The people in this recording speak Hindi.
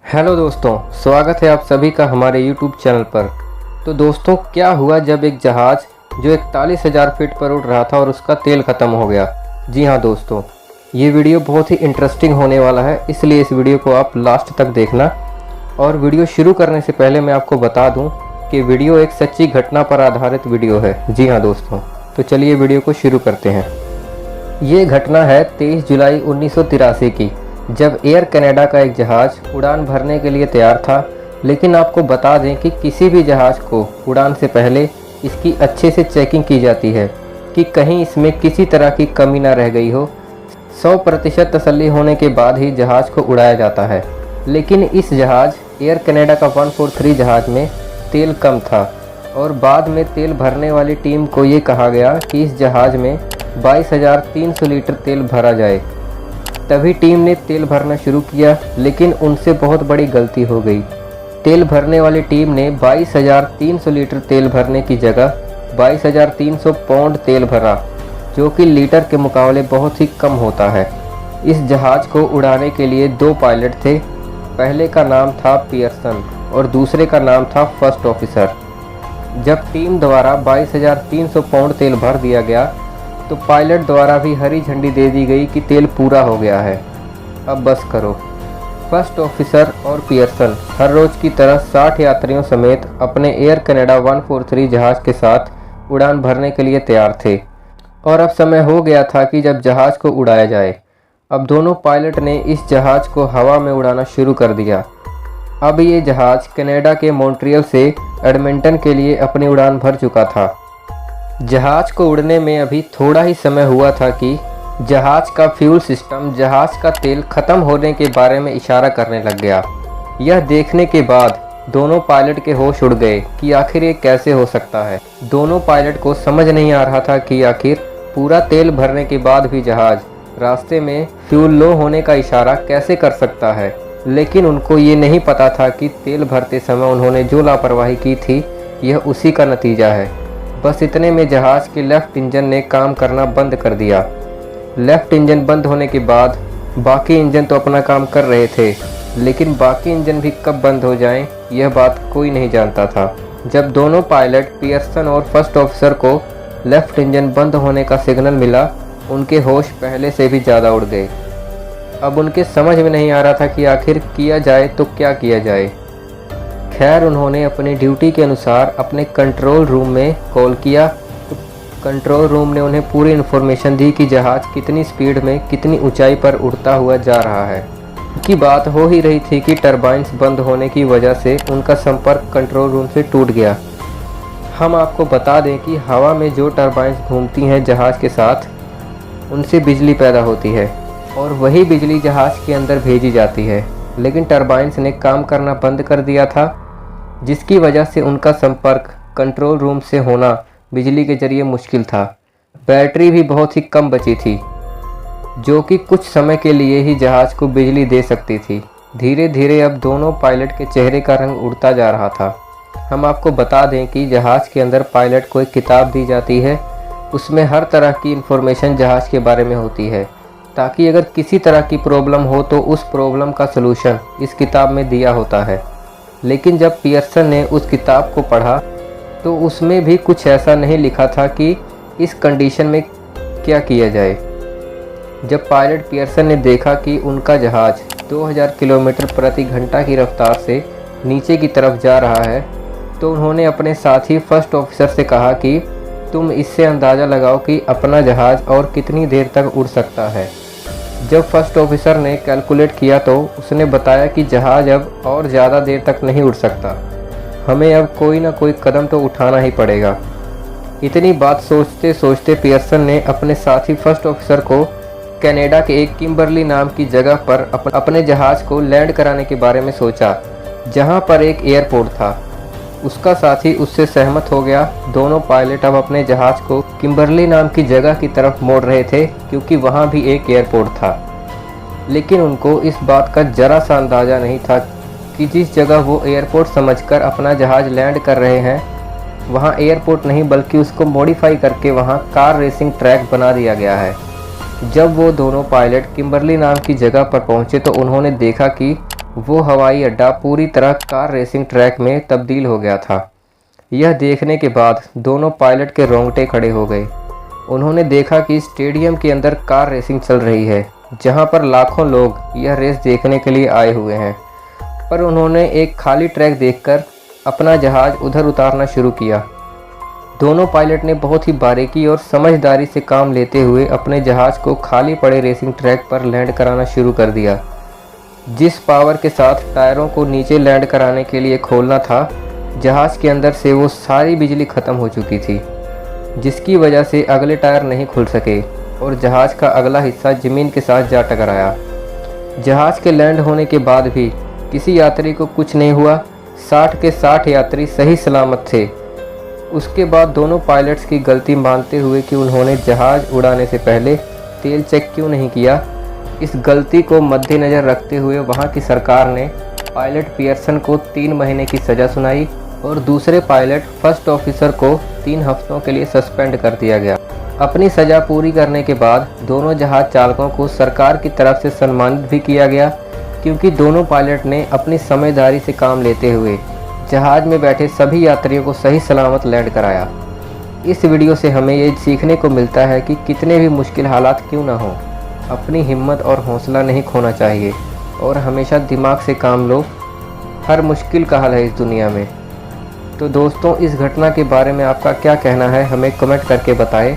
हेलो दोस्तों, स्वागत है आप सभी का हमारे YouTube चैनल पर। तो दोस्तों, क्या हुआ जब एक जहाज़ जो 41,000 फीट पर उड़ रहा था और उसका तेल ख़त्म हो गया। जी हाँ दोस्तों, ये वीडियो बहुत ही इंटरेस्टिंग होने वाला है, इसलिए इस वीडियो को आप लास्ट तक देखना। और वीडियो शुरू करने से पहले मैं आपको बता दूँ कि वीडियो एक सच्ची घटना पर आधारित वीडियो है। जी हाँ दोस्तों, तो चलिए वीडियो को शुरू करते हैं। ये घटना है 23 जुलाई 1983 की, जब एयर कनाडा का एक जहाज़ उड़ान भरने के लिए तैयार था। लेकिन आपको बता दें कि किसी भी जहाज़ को उड़ान से पहले इसकी अच्छे से चेकिंग की जाती है कि कहीं इसमें किसी तरह की कमी ना रह गई हो। 100% तसल्ली होने के बाद ही जहाज़ को उड़ाया जाता है। लेकिन इस जहाज़ एयर कनाडा का 143 जहाज़ में तेल कम था और बाद में तेल भरने वाली टीम को ये कहा गया कि इस जहाज़ में 22,300 लीटर तेल भरा जाए। तभी टीम ने तेल भरना शुरू किया, लेकिन उनसे बहुत बड़ी गलती हो गई। तेल भरने वाली टीम ने 22,300 लीटर तेल भरने की जगह 22,300 पौंड तेल भरा, जो कि लीटर के मुकाबले बहुत ही कम होता है। इस जहाज़ को उड़ाने के लिए 2 पायलट थे। पहले का नाम था पियर्सन और दूसरे का नाम था फर्स्ट ऑफिसर। जब टीम द्वारा 22,300 पौंड तेल भर दिया गया तो पायलट द्वारा भी हरी झंडी दे दी गई कि तेल पूरा हो गया है, अब बस करो। फर्स्ट ऑफिसर और पियर्सन हर रोज़ की तरह 60 यात्रियों समेत अपने एयर कनाडा 143 जहाज़ के साथ उड़ान भरने के लिए तैयार थे और अब समय हो गया था कि जब जहाज़ को उड़ाया जाए। अब दोनों पायलट ने इस जहाज़ को हवा में उड़ाना शुरू कर दिया। अब ये जहाज़ कनाडा के मॉन्ट्रियल से एडमिंटन के लिए अपनी उड़ान भर चुका था। जहाज़ को उड़ने में अभी थोड़ा ही समय हुआ था कि जहाज़ का फ्यूल सिस्टम जहाज़ का तेल ख़त्म होने के बारे में इशारा करने लग गया। यह देखने के बाद दोनों पायलट के होश उड़ गए कि आखिर ये कैसे हो सकता है। दोनों पायलट को समझ नहीं आ रहा था कि आखिर पूरा तेल भरने के बाद भी जहाज़ रास्ते में फ्यूल लो होने का इशारा कैसे कर सकता है। लेकिन उनको ये नहीं पता था कि तेल भरते समय उन्होंने जो लापरवाही की थी, यह उसी का नतीजा है। बस इतने में जहाज़ के लेफ़्ट इंजन ने काम करना बंद कर दिया। लेफ़्ट इंजन बंद होने के बाद बाकी इंजन तो अपना काम कर रहे थे, लेकिन बाकी इंजन भी कब बंद हो जाएं, यह बात कोई नहीं जानता था। जब दोनों पायलट पियर्सन और फर्स्ट ऑफिसर को लेफ़्ट इंजन बंद होने का सिग्नल मिला, उनके होश पहले से भी ज़्यादा उड़ गए। अब उनके समझ में नहीं आ रहा था कि आखिर किया जाए तो क्या किया जाए। खैर, उन्होंने अपनी ड्यूटी के अनुसार अपने कंट्रोल रूम में कॉल किया तो कंट्रोल रूम ने उन्हें पूरी इन्फॉर्मेशन दी कि जहाज़ कितनी स्पीड में कितनी ऊंचाई पर उड़ता हुआ जा रहा है। उनकी बात हो ही रही थी कि टरबाइन्स बंद होने की वजह से उनका संपर्क कंट्रोल रूम से टूट गया। हम आपको बता दें कि हवा में जो टरबाइन्स घूमती हैं जहाज़ के साथ, उनसे बिजली पैदा होती है और वही बिजली जहाज़ के अंदर भेजी जाती है। लेकिन टरबाइन्स ने काम करना बंद कर दिया था, जिसकी वजह से उनका संपर्क कंट्रोल रूम से होना बिजली के जरिए मुश्किल था। बैटरी भी बहुत ही कम बची थी, जो कि कुछ समय के लिए ही जहाज़ को बिजली दे सकती थी। धीरे धीरे अब दोनों पायलट के चेहरे का रंग उड़ता जा रहा था। हम आपको बता दें कि जहाज़ के अंदर पायलट को एक किताब दी जाती है, उसमें हर तरह की इन्फॉर्मेशन जहाज़ के बारे में होती है, ताकि अगर किसी तरह की प्रॉब्लम हो तो उस प्रॉब्लम का सलूशन इस किताब में दिया होता है। लेकिन जब पियर्सन ने उस किताब को पढ़ा तो उसमें भी कुछ ऐसा नहीं लिखा था कि इस कंडीशन में क्या किया जाए। जब पायलट पियर्सन ने देखा कि उनका जहाज़ 2000 किलोमीटर प्रति घंटा की रफ्तार से नीचे की तरफ जा रहा है, तो उन्होंने अपने साथी फर्स्ट ऑफिसर से कहा कि तुम इससे अंदाज़ा लगाओ कि अपना जहाज़ और कितनी देर तक उड़ सकता है। जब फर्स्ट ऑफिसर ने कैलकुलेट किया तो उसने बताया कि जहाज़ अब और ज़्यादा देर तक नहीं उड़ सकता, हमें अब कोई ना कोई कदम तो उठाना ही पड़ेगा। इतनी बात सोचते सोचते पियर्सन ने अपने साथी फर्स्ट ऑफिसर को कनाडा के एक किम्बरली नाम की जगह पर अपने जहाज़ को लैंड कराने के बारे में सोचा, जहां पर एक एयरपोर्ट था। उसका साथी उससे सहमत हो गया। दोनों पायलट अब अपने जहाज़ को किम्बरली नाम की जगह की तरफ मोड़ रहे थे, क्योंकि वहां भी एक एयरपोर्ट था। लेकिन उनको इस बात का जरा सा अंदाज़ा नहीं था कि जिस जगह वो एयरपोर्ट समझकर अपना जहाज़ लैंड कर रहे हैं, वहां एयरपोर्ट नहीं बल्कि उसको मॉडिफाई करके वहां कार रेसिंग ट्रैक बना दिया गया है। जब वो दोनों पायलट किम्बरली नाम की जगह पर पहुंचे तो उन्होंने देखा कि वो हवाई अड्डा पूरी तरह कार रेसिंग ट्रैक में तब्दील हो गया था। यह देखने के बाद दोनों पायलट के रोंगटे खड़े हो गए। उन्होंने देखा कि स्टेडियम के अंदर कार रेसिंग चल रही है, जहां पर लाखों लोग यह रेस देखने के लिए आए हुए हैं। पर उन्होंने एक खाली ट्रैक देखकर अपना जहाज़ उधर उतारना शुरू किया। दोनों पायलट ने बहुत ही बारीकी और समझदारी से काम लेते हुए अपने जहाज़ को खाली पड़े रेसिंग ट्रैक पर लैंड कराना शुरू कर दिया। जिस पावर के साथ टायरों को नीचे लैंड कराने के लिए खोलना था, जहाज़ के अंदर से वो सारी बिजली ख़त्म हो चुकी थी, जिसकी वजह से अगले टायर नहीं खुल सके और जहाज़ का अगला हिस्सा ज़मीन के साथ जा टकराया। जहाज़ के लैंड होने के बाद भी किसी यात्री को कुछ नहीं हुआ। 60 के 60 यात्री सही सलामत थे। उसके बाद दोनों पायलट्स की गलती मानते हुए कि उन्होंने जहाज़ उड़ाने से पहले तेल चेक क्यों नहीं किया, इस गलती को मद्देनज़र रखते हुए वहां की सरकार ने पायलट पियर्सन को 3 महीने की सज़ा सुनाई और दूसरे पायलट फर्स्ट ऑफिसर को 3 हफ्तों के लिए सस्पेंड कर दिया गया। अपनी सज़ा पूरी करने के बाद दोनों जहाज़ चालकों को सरकार की तरफ से सम्मानित भी किया गया, क्योंकि दोनों पायलट ने अपनी समझदारी से काम लेते हुए जहाज़ में बैठे सभी यात्रियों को सही सलामत लैंड कराया। इस वीडियो से हमें ये सीखने को मिलता है कि कितने भी मुश्किल हालात क्यों ना हों, अपनी हिम्मत और हौसला नहीं खोना चाहिए और हमेशा दिमाग से काम लो। हर मुश्किल का हल है इस दुनिया में। तो दोस्तों, इस घटना के बारे में आपका क्या कहना है, हमें कमेंट करके बताएं।